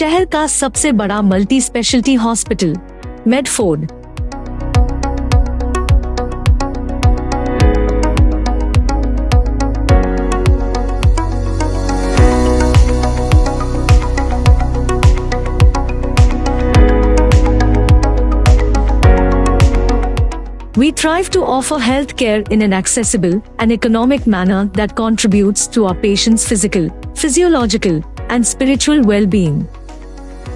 शहर का सबसे बड़ा multi speciality hospital Medford. We thrive to offer healthcare in an accessible and economic manner that contributes to our patients' physical, physiological, and spiritual well-being.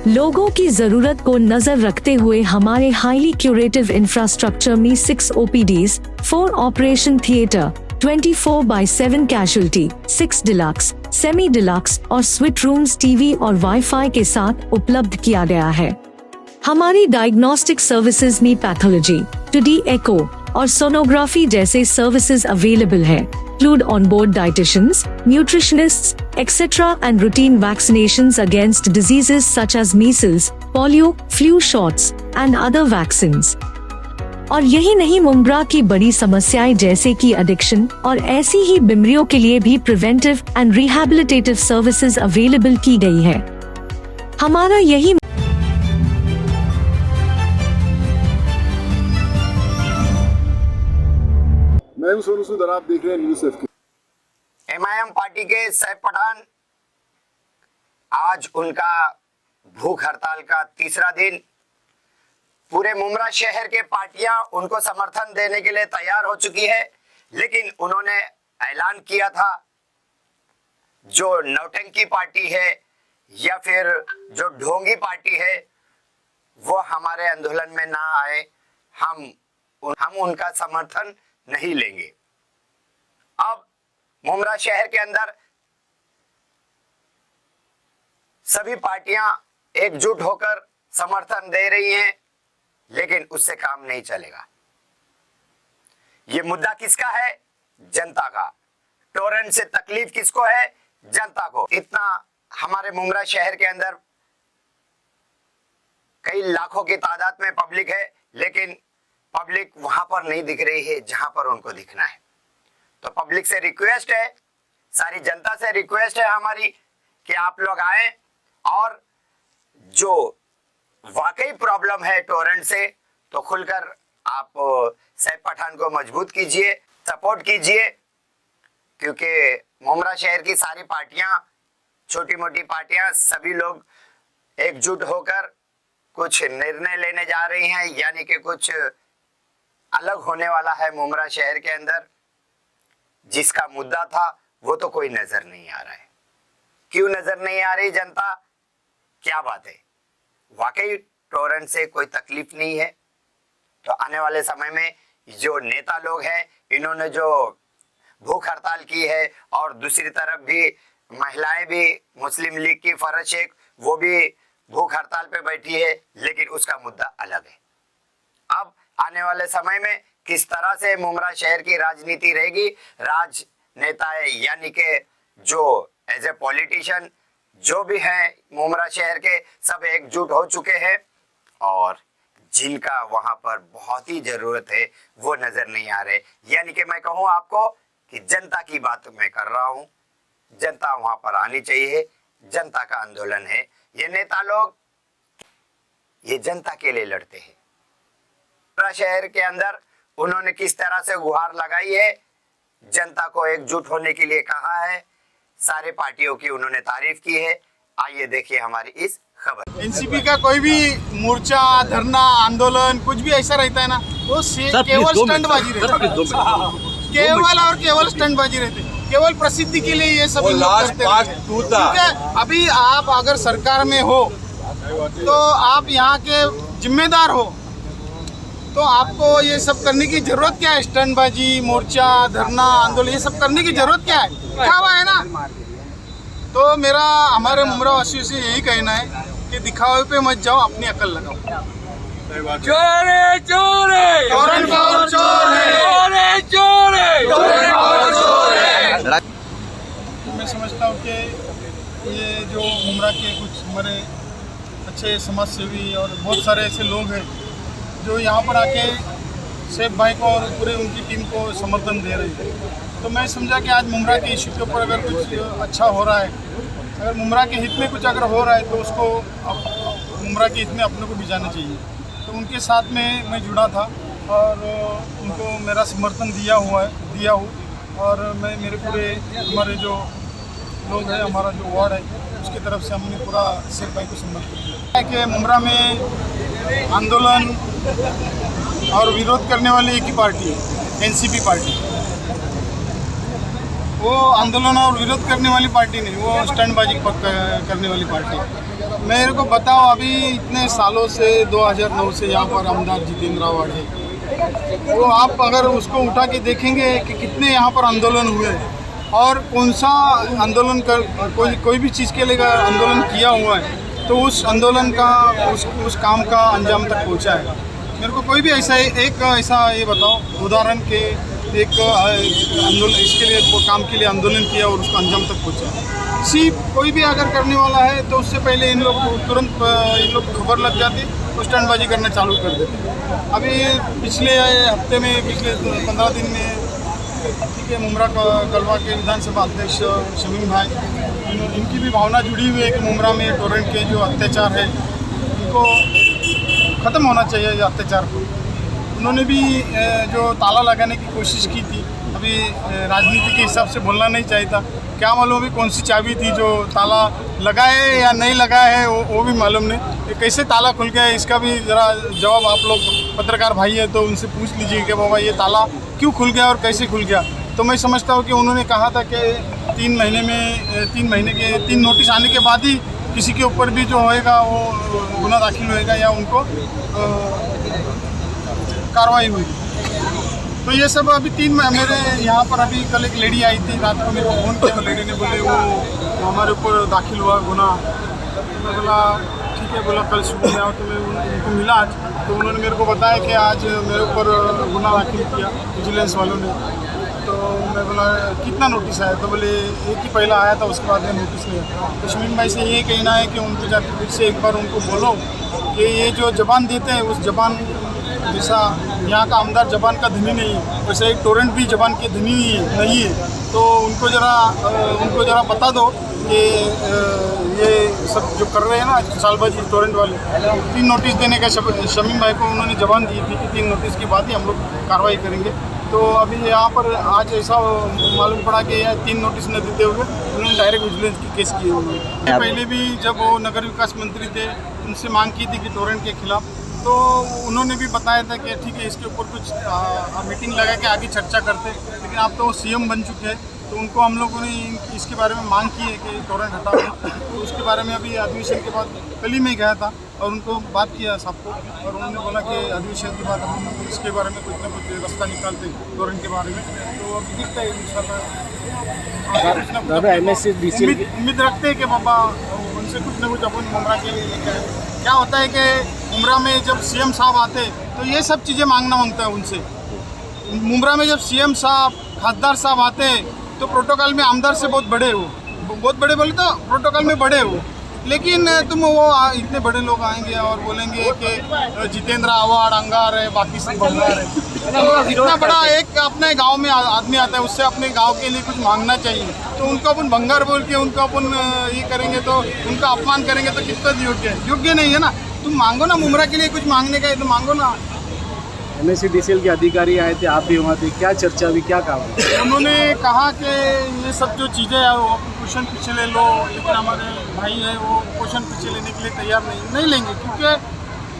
लोगों की जरूरत को नजर रखते हुए हमारे हाईली क्यूरेटिव इंफ्रास्ट्रक्चर में 6 OPDs, 4 operation theatre, 24/7 casualty, 6 deluxe, semi deluxe और स्वीट रूम्स टीवी और वाईफाई के साथ उपलब्ध किया गया है। हमारी डायग्नोस्टिक सर्विसेज में पैथोलॉजी, 2D एको और सोनोग्राफी जैसे सर्विसेज अवेलेबल है। Include on board dieticians, nutritionists, etcetera and routine vaccinations against diseases such as measles, polio, flu shots and other vaccines. और यही नहीं, मुमरा की बड़ी समस्याएं जैसे कि एडिक्शन और ऐसी ही बीमारियों के लिए भी preventive and rehabilitative services available की गई है। हमारा यही मैं सोनू सूद, आप देख रहे हैं न्यूज़ एफके। MIM पार्टी के सैफ पठान, आज उनका भूख हड़ताल का तीसरा दिन। पूरे मुमरा शहर के पार्टियां उनको समर्थन देने के लिए तैयार हो चुकी है, लेकिन उन्होंने ऐलान किया था जो नौटंकी पार्टी है या फिर जो ढोंगी पार्टी है वो हमारे आंदोलन में ना आए, हम उनका समर्थन नहीं लेंगे। अब मुमरा शहर के अंदर सभी पार्टियां एकजुट होकर समर्थन दे रही हैं, लेकिन उससे काम नहीं चलेगा। ये मुद्दा किसका है? जनता का। टोरेंट से तकलीफ किसको है? जनता को। इतना हमारे मुमरा शहर के अंदर कई लाखों की तादाद में पब्लिक है, लेकिन पब्लिक वहां पर नहीं दिख रही है जहां पर उनको दिखना है। तो पब्लिक से रिक्वेस्ट है, सारी जनता से रिक्वेस्ट है हमारी कि आप लोग आए और जो वाकई प्रॉब्लम है टोरेंट से, तो खुलकर आप सैफ पठान को मजबूत कीजिए, सपोर्ट कीजिए, क्योंकि मुमरा शहर की सारी पार्टियां, छोटी मोटी पार्टियां, सभी लोग एकजुट होकर कुछ निर्णय लेने जा रही हैं, यानी कि कुछ अलग होने वाला है मुमरा शहर के अंदर। जिसका मुद्दा था वो तो कोई नजर नहीं आ रहा है। क्यों नजर नहीं आ रही जनता? क्या बात है? वाकई टोरेंट से कोई तकलीफ नहीं है। तो आने वाले समय में जो नेता लोग हैं, इन्होंने जो भूख हड़ताल की है और दूसरी तरफ भी महिलाएं भी, मुस्लिम लीग की फरज शेख, वो भी भूख हड़ताल पे बैठी है, लेकिन उसका मुद्दा अलग है। अब आने वाले समय में किस तरह से मुमरा शहर की राजनीति रहेगी, राजनेता यानी कि जो एज ए पॉलिटिशियन जो भी हैं मुमरा शहर के, सब एकजुट हो चुके हैं और जिनका वहां पर बहुत ही जरूरत है वो नजर नहीं आ रहे। यानी कि मैं कहूं आपको कि जनता की बात मैं कर रहा हूं, जनता वहां पर आनी चाहिए, जनता का आंदोलन है। ये नेता लोग ये जनता के लिए लड़ते हैं। शहर के अंदर उन्होंने किस तरह से गुहार लगाई है, जनता को एकजुट होने के लिए कहा है, सारे पार्टियों की उन्होंने तारीफ की है। आइए देखिए हमारी इस खबर। एनसीपी का कोई भी मोर्चा, धरना, आंदोलन कुछ भी ऐसा रहता है ना, वो केवल स्टंटबाजी रहती है, केवल और केवल स्टंटबाजी रहती है, केवल प्रसिद्धि के लिए ये सब लोग करते हैं। अभी आप अगर सरकार में हो तो आप यहाँ के जिम्मेदार हो, तो आपको ये सब करने की जरूरत क्या है? स्टंटबाजी, मोर्चा, धरना, आंदोलन, ये सब करने की जरूरत क्या है? क्या हुआ है ना? तो मेरा हमारे मुमरा वासियों से यही कहना है कि दिखावे पे मत जाओ, अपनी अकल लगाओ। चोर है, चोर है, टोरेंट पावर चोर है, चोर है, चोर है, टोरेंट पावर चोर है। मैं समझता हूँ कि ये जो मुमरा के कुछ हमारे अच्छे समाज सेवी और बहुत सारे ऐसे लोग हैं जो यहाँ पर आके सैफ भाई को और पूरे उनकी टीम को समर्थन दे रहे हैं। तो मैं समझा कि आज मुमरा के इशू के ऊपर अगर कुछ अच्छा हो रहा है अगर मुमरा के हित में कुछ अगर हो रहा है तो उसको मुमरा के हित में अपने को भी जाना चाहिए। तो उनके साथ में मैं जुड़ा था और उनको मेरा समर्थन दिया हूँ और मैं मेरे पूरे हमारे जो लोग हैं, हमारा जो वार्ड है उसकी तरफ से हमने पूरा शेर भाई को समर्थन किया कि मुमरा में आंदोलन और विरोध करने वाली एक ही पार्टी है, एनसीपी पार्टी। वो आंदोलन और विरोध करने वाली पार्टी नहीं, वो स्टंटबाजी करने वाली पार्टी। मेरे को बताओ, अभी इतने सालों से 2009 से यहाँ पर आमदार जितेंद्र आवाड़ है, वो आप अगर उसको उठा के देखेंगे कि कितने यहाँ पर आंदोलन हुए और कौन सा आंदोलन कर कोई भी चीज़ के लिए आंदोलन किया हुआ है तो उस आंदोलन का उस काम का अंजाम तक पहुँचा है। मेरे को कोई भी ऐसा ये बताओ उदाहरण के एक आंदोलन इसके लिए काम के लिए आंदोलन किया और उसका अंजाम तक पहुँचा। कोई भी अगर करने वाला है तो उससे पहले इन लोग तुरंत इन लोग खबर लग जाती तो स्टंटबाजी करना चालू कर देते। अभी पिछले हफ्ते में पिछले 15 दिन में ठीक है, मुमरा गलवा के विधानसभा अध्यक्ष शमीम भाई, इनकी भी भावना जुड़ी हुई है कि मुमरा में टोरेंट के जो अत्याचार है उनको ख़त्म होना चाहिए। ये अत्याचार को उन्होंने भी जो ताला लगाने की कोशिश की थी, अभी राजनीति के हिसाब से बोलना नहीं चाहिए था, क्या मालूम भी कौन सी चाबी थी जो ताला लगाए या नहीं लगाए है वो भी मालूम नहीं। कैसे ताला खुल गया इसका भी ज़रा जवाब आप लोग पत्रकार भाई है तो उनसे पूछ लीजिए कि बाबा ये ताला क्यों खुल गया और कैसे खुल गया। तो मैं समझता हूँ कि उन्होंने कहा था कि 3 महीने के 3 नोटिस आने के बाद ही किसी के ऊपर भी जो होएगा वो गुनाह दाखिल होएगा या उनको कार्रवाई हुई। तो ये सब अभी मेरे यहाँ पर अभी कल एक लेडी आई थी, रात को मेरे को फ़ोन किया, लेडी ने बोले वो हमारे ऊपर दाखिल हुआ गुनाह। मैं बोला ठीक है, बोला कल सुबह में आओ तो मैं उनको मिला आज, तो उन्होंने मेरे को बताया कि आज मेरे ऊपर गुनाह दाखिल किया विजिलेंस वालों ने। तो मैं बोला कितना नोटिस आया, तो बोले एक ही पहला आया था, उसके बाद में नोटिस नहीं आया। तो शमीम भाई से ये कहना है कि उनको जाकर फिर से एक बार उनको बोलो कि ये जो जबान देते हैं उस जबान जैसा यहाँ का आमदार जबान का धनी नहीं है, वैसे एक टोरेंट भी जबान के धनी नहीं है। तो उनको ज़रा बता दो कि ये सब जो कर रहे हैं ना सालबाजी टोरेंट वाले, 3 नोटिस देने का शमीम भाई को उन्होंने जबान दी थी कि 3 नोटिस के बाद ही हम लोग कार्रवाई करेंगे। तो अभी यहाँ पर आज ऐसा मालूम पड़ा कि यह 3 नोटिस न देते हुए उन्होंने डायरेक्ट विजिलेंस की केस किए हुए। पहले भी जब वो नगर विकास मंत्री थे उनसे मांग की थी कि टोरेंट के खिलाफ, तो उन्होंने भी बताया था कि ठीक है इसके ऊपर कुछ मीटिंग लगा के आगे चर्चा करते, लेकिन आप तो सीएम बन चुके हैं तो उनको हम लोगों ने इसके बारे में मांग की है कि टोरेंट हटाओ। तो उसके बारे में अभी अधिवेशन के बाद कल ही मैं गया था और उनको बात किया सबको, और उन्होंने बोला कि अधिवेशन के बाद हम इसके बारे में कुछ ना कुछ रास्ता निकालते टोरेंट के बारे में। तो अभी दिखता है इंशाल्लाह उम्मीद रखते हैं कि बाबा उनसे कुछ ना कुछ अपन मुमरा के लिए लेकर आए। क्या होता है कि मुमरा में जब सीएम साहब आते तो ये सब चीज़ें मांगना होता है उनसे। मुमरा में जब सीएम साहब खासदार साहब आते तो प्रोटोकॉल में आमदार से बहुत बड़े हो, बहुत बड़े बोले तो प्रोटोकॉल में बड़े हो, लेकिन तुम वो इतने बड़े लोग आएंगे और बोलेंगे कि जितेंद्र आवाड़ अंगार है, बाकी सब बंगार है। तो इतना बड़ा एक अपने गांव में आदमी आता है, उससे अपने गांव के लिए कुछ मांगना चाहिए, तो उनको अपन बंगार बोल के उनको अपन ये करेंगे तो उनका अपमान करेंगे तो कितना योग्य नहीं है ना। तुम मांगो ना, मुमरा के लिए कुछ मांगने का है तो मांगो ना। MSCDCL के अधिकारी आए थे, आप भी वहाँ थे, क्या चर्चा हुई, क्या कहा? उन्होंने कहा कि ये सब जो चीज़ें हैं वो क्वेश्चन पीछे ले लो, लेकिन हमारे भाई है वो क्वेश्चन पीछे लेने के लिए तैयार नहीं लेंगे, क्योंकि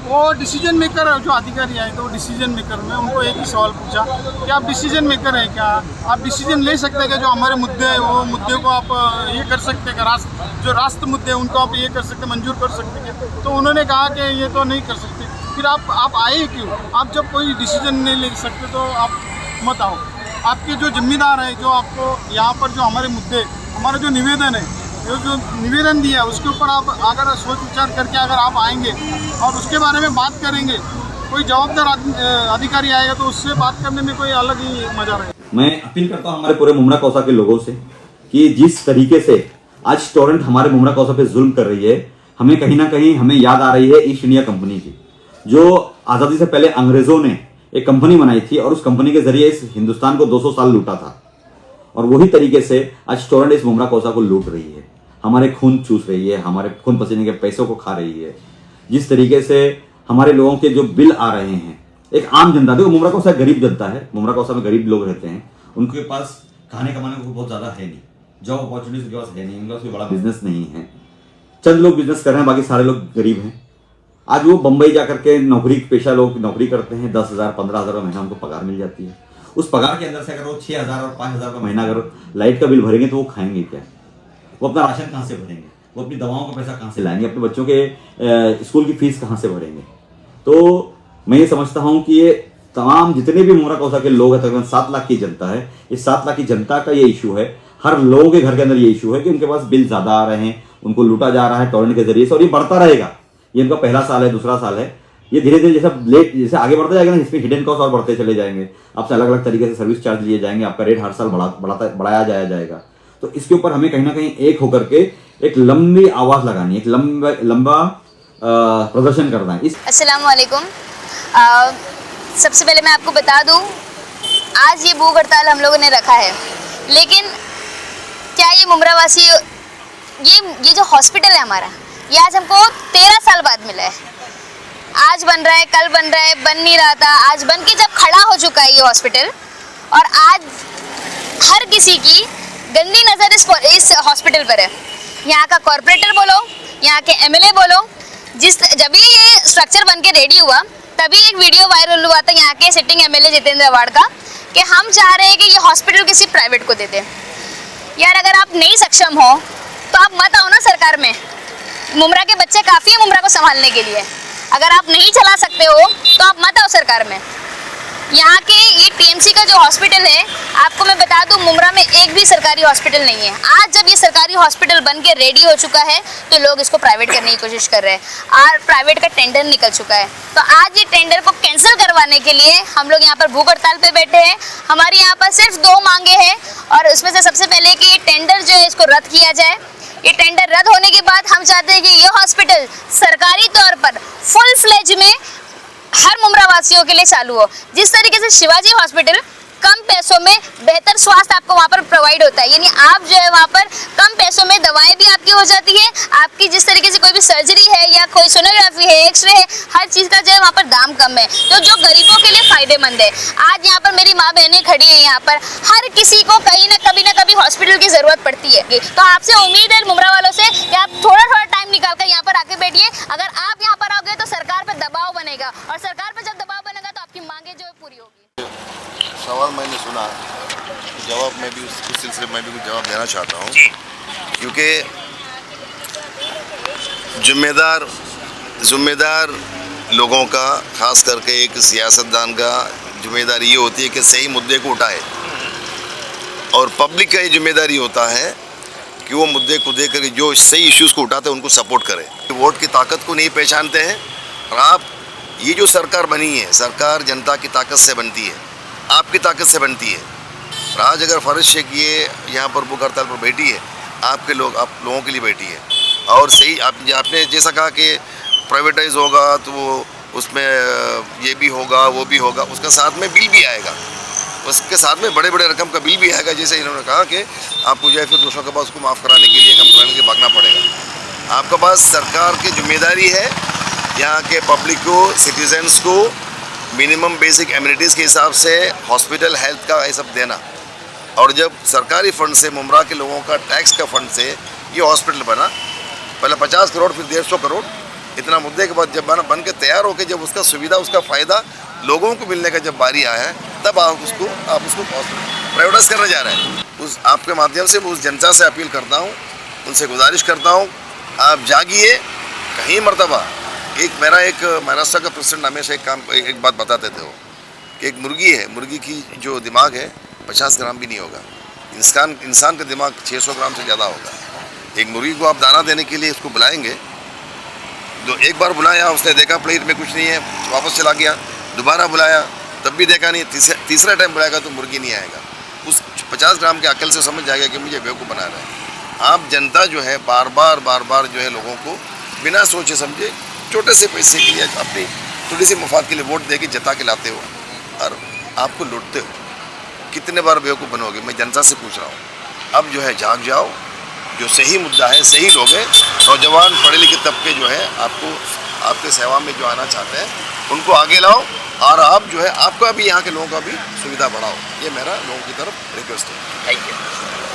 वो डिसीजन मेकर जो अधिकारी आए थे वो डिसीजन मेकर। मैं उनको एक ही सवाल पूछा कि आप डिसीजन मेकर हैं क्या, आप डिसीजन ले सकते हैं कि जो हमारे मुद्दे हैं वो मुद्दे को आप ये कर सकते हैं, जो राष्ट्र मुद्दे हैं उनको आप ये कर सकते, मंजूर कर सकते हैं। तो उन्होंने कहा कि ये तो नहीं कर सकते। फिर आप आए क्यों? आप जब कोई डिसीजन नहीं ले सकते तो आप मत आओ। आपके जो जिम्मेदार है, जो आपको यहाँ पर जो हमारे मुद्दे, हमारा जो निवेदन है, जो निवेदन दिया है उसके ऊपर आप अगर सोच विचार करके अगर आप आएंगे और उसके बारे में बात करेंगे, कोई जवाबदार अधिकारी आएगा तो उससे बात करने में कोई अलग ही मजा रहेगा। मैं अपील करता हूँ हमारे पूरे मुमरा कौसा के लोगों से कि जिस तरीके से आज टोरेंट हमारे मुमरा कौसा पे जुल्म कर रही है, हमें कहीं ना कहीं हमें याद आ रही है ईस्ट इंडिया कंपनी की, जो आज़ादी से पहले अंग्रेजों ने एक कंपनी बनाई थी और उस कंपनी के जरिए इस हिंदुस्तान को 200 साल लूटा था, और वही तरीके से आज टोरेंट इस मुमरा कौसा को लूट रही है। हमारे खून चूस रही है, हमारे खून पसीने के पैसों को खा रही है। जिस तरीके से हमारे लोगों के जो बिल आ रहे हैं, एक आम जनता, देखो मुमरा कौसा गरीब जनता है, मुमरा कौसा में गरीब लोग रहते हैं, उनके पास खाने कमाने को बहुत ज्यादा है नहीं, जॉब अपॉर्चुनिटीज उनके पास है नहीं, उनका कोई बड़ा बिजनेस नहीं है, चंद लोग बिजनेस कर रहे हैं, बाकी सारे लोग गरीब हैं। आज वो बंबई जाकर के नौकरी पेशा लोग नौकरी करते हैं, 10,000 15,000 महीना उनको पगार मिल जाती है। उस पगार के अंदर से अगर वो 6,000 और 5,000 का महीना अगर लाइट का बिल भरेंगे तो वो खाएंगे क्या? वो अपना राशन कहाँ से भरेंगे? वो अपनी दवाओं का पैसा कहाँ से लाएंगे? अपने बच्चों के स्कूल की फीस कहाँ से भरेंगे? तो मैं ये समझता हूँ कि ये तमाम जितने भी मुमरा कौसा के लोग हैं, तकरीबन 7 लाख की जनता है, इस 7 लाख की जनता का ये इशू है। हर लोगों के घर के अंदर ये इशू है कि उनके पास बिल ज्यादा आ रहे हैं, उनको लूटा जा रहा है टॉरेंट के जरिए से, और ये बढ़ता रहेगा। ये उनका पहला साल है, दूसरा साल है, ये धीरे धीरे जैसे आगे बढ़ता जाएगा ना, इसमें हिडन कॉस्ट और बढ़ते चले जाएंगे। आपसे अलग अलग तरीके से सर्विस चार्ज लिए जाएंगे, आपका रेट हर साल बढ़ाया जाएगा। तो इसके ऊपर हमें कहीं ना कहीं एक होकर के एक लंबी आवाज लगानी है, एक लंबा प्रदर्शन करना है। अस्सलाम वालेकुम। सबसे पहले मैं आपको बता दूं, आज ये भूख हड़ताल हम लोगों ने रखा है, लेकिन क्या ये मुमरावासी, ये जो हॉस्पिटल है हमारा, ये आज हमको 13 साल बाद मिला है। आज बन रहा है, कल बन रहा है, बन नहीं रहा था, आज बन के जब खड़ा हो चुका है ये हॉस्पिटल, और आज हर किसी की गंदी नज़र इस हॉस्पिटल पर है। यहाँ का कॉर्पोरेटर बोलो, यहाँ के एमएलए बोलो, जब भी ये स्ट्रक्चर बन के रेडी हुआ तभी एक वीडियो वायरल हुआ था यहाँ के सिटिंग एमएलए जितेंद्र अवार्ड का, कि हम चाह रहे हैं कि ये हॉस्पिटल किसी प्राइवेट को दे दें। यार अगर आप नहीं सक्षम हो तो आप मत आओ ना सरकार में। मुमरा के बच्चे काफ़ी है मुमरा को संभालने के लिए। अगर आप नहीं चला सकते हो तो आप मत आओ सरकार में। यहाँ के ये टीएमसी का जो हॉस्पिटल है, आपको मैं बता दूं, मुमरा में एक भी सरकारी हॉस्पिटल नहीं है। आज जब ये सरकारी हॉस्पिटल बन के रेडी हो चुका है तो लोग इसको प्राइवेट करने की कोशिश कर रहे हैं, और प्राइवेट का टेंडर निकल चुका है। तो आज ये टेंडर को कैंसिल करवाने के लिए हम लोग यहाँ पर भूख हड़ताल पे बैठे हैं। हमारी यहाँ पर सिर्फ 2 मांगे हैं, और उसमें से सबसे पहले कि ये टेंडर जो है इसको रद्द किया जाए। ये टेंडर रद्द होने के बाद हम चाहते हैं कि ये हॉस्पिटल सरकारी तौर पर फुल फ्लेज में हर मुमरा वासियों के लिए चालू हो। जिस तरीके से शिवाजी हॉस्पिटल कम पैसों में बेहतर स्वास्थ्य आपको वहाँ पर प्रोवाइड होता है, यानी आप जो है वहाँ पर कम पैसों में दवाएं भी आपकी हो जाती है, आपकी जिस तरीके से कोई भी सर्जरी है या कोई सोनोग्राफी है, एक्सरे है, हर चीज़ का जो है वहाँ पर दाम कम है, तो जो गरीबों के लिए फ़ायदेमंद है। आज यहाँ पर मेरी माँ बहनें खड़ी हैं, यहाँ पर हर किसी को कहीं ना कभी हॉस्पिटल की ज़रूरत पड़ती है। तो आपसे उम्मीद है मुमरा वालों से कि आप थोड़ा टाइम निकाल कर यहाँ पर आके बैठिए। अगर आप यहाँ पर आओगे तो सरकार पर दबाव बनेगा, और सरकार पर जब दबाव बनेगा तो आपकी मांगे जो है पूरी होगी। सवाल मैंने सुना, जवाब मैं भी उस सिलसिले में भी कुछ जवाब देना चाहता हूँ, क्योंकि जिम्मेदार लोगों का, खास करके एक सियासतदान का जिम्मेदारी ये होती है कि सही मुद्दे को उठाए, और पब्लिक का ये जिम्मेदारी होता है कि वो मुद्दे को देख कर जो सही इश्यूज़ को उठाते हैं उनको सपोर्ट करें। वोट की ताकत को नहीं पहचानते हैं, और आप ये जो सरकार बनी है, सरकार जनता की ताकत से बनती है, आपकी ताकत से बनती है। आज अगर फर्ज शेख ये यहाँ पर भूख हड़ताल पर बैठी है, आप लोगों के लिए बैठी है, और सही आपने जैसा कहा कि प्राइवेटाइज होगा तो वो उसमें ये भी होगा वो भी होगा, उसका साथ में बिल भी आएगा, उसके साथ में बड़े रकम का बिल भी आएगा। जैसे इन्होंने कहा कि आपको जो है फिर दूसरों के पास उसको माफ़ कराने के लिए, कम कराने के लिए भागना पड़ेगा। आपके पास सरकार की जिम्मेदारी है यहाँ के पब्लिक को, सिटीजन्स को मिनिमम बेसिक एमिनिटीज़ के हिसाब से हॉस्पिटल, हेल्थ का ये सब देना। और जब सरकारी फंड से, मुमरा के लोगों का टैक्स का फंड से ये हॉस्पिटल बना, पहले 50 करोड़ फिर 150 करोड़, इतना मुद्दे के बाद जब बन के तैयार होकर जब उसका सुविधा, उसका फ़ायदा लोगों को मिलने का जब बारी आया है, तब आप उसको प्राइवेटाइज करने जा रहे हैं। उस आपके माध्यम से उस जनता से अपील करता हूँ, उनसे गुजारिश करता हूँ, आप जागिए। कहीं मरतबा मेरा एक महाराष्ट्र का प्रेसिडेंट हमेशा एक बात बताते थे, वो कि एक मुर्गी है, मुर्गी की जो दिमाग है 50 ग्राम भी नहीं होगा, इंसान का दिमाग 600 ग्राम से ज़्यादा होगा। एक मुर्गी को आप दाना देने के लिए उसको बुलाएंगे, तो एक बार बुलाया, उसने देखा प्लेट में कुछ नहीं है, वापस चला गया, दोबारा बुलाया तब भी देखा नहीं, तीसरा टाइम बुलाएगा तो मुर्गी नहीं आएगा। उस 50 ग्राम के अकल से समझ जाएगा कि मुझे बेवकूफ़ बना रहा है। आप जनता जो है बार बार जो है लोगों को बिना सोचे समझे छोटे से पैसे के लिए, अपनी थोड़ी सी मुफाद के लिए वोट दे के जता के लाते हो, और आपको लूटते हो। कितने बार बेवकूफ़ बनोगे? मैं जनता से पूछ रहा हूँ। अब जो है जाग जाओ, जो सही मुद्दा है, सही लोग हैं, नौजवान पढ़े लिखे तबके जो है आपको आपके सेवा में जो आना चाहते हैं उनको आगे लाओ और आप जो है आपका भी यहाँ के लोगों का भी सुविधा बढ़ाओ। ये मेरा लोगों की तरफ रिक्वेस्ट है। Thank you.